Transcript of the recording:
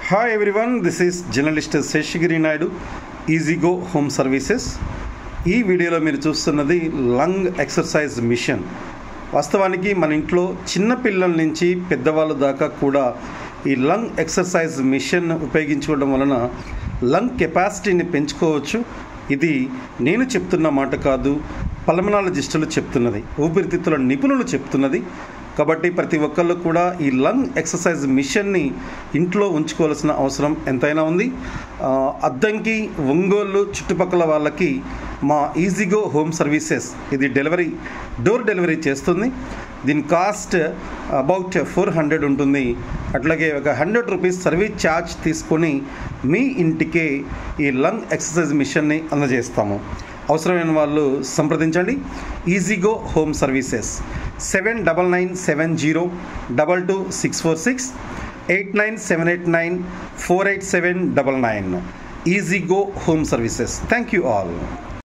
Hi everyone, this is journalist Seshagiri Naidu, Easygo Home Services. ఈ వీడియోలో మీరు చూస్తున్నది లంగ్ ఎక్సర్సైజ్ మిషన్. వాస్తవానికి మన ఇంట్లో చిన్న పిల్లల నుంచి పెద్దవాళ్ళ దాకా కూడా ఈ లంగ్ ఎక్సర్సైజ్ మిషన్ ఉపయోగించుకోవడం వలన లంగ్ కెపాసిటీని పెంచుకోవచ్చు. ఇది నేను చెప్తున్న మాట కాదు, పల్మనాలజిస్టులు చెప్తున్నది, ఊపిరితిత్తుల నిపుణులు చెప్తున్నది. కాబట్టి ప్రతి ఒక్కళ్ళు కూడా ఈ లంగ్ ఎక్సర్సైజ్ మిషన్ని ఇంట్లో ఉంచుకోవాల్సిన అవసరం ఎంతైనా ఉంది. అద్దంకి, ఒంగోలు చుట్టుపక్కల వాళ్ళకి మా ఈజీగో హోమ్ సర్వీసెస్ ఇది డోర్ డెలివరీ చేస్తుంది. దీని కాస్ట్ అబౌట్ 400 ఉంటుంది. అట్లాగే ఒక 100 రూపీస్ సర్వీస్ ఛార్జ్ తీసుకొని మీ ఇంటికే ఈ లంగ్ ఎక్సర్సైజ్ మిషన్ని అందజేస్తాము. అవసరమైన వాళ్ళు సంప్రదించండి. Easygo home services 7997022646 89789487999. Easygo home services. Thank you all.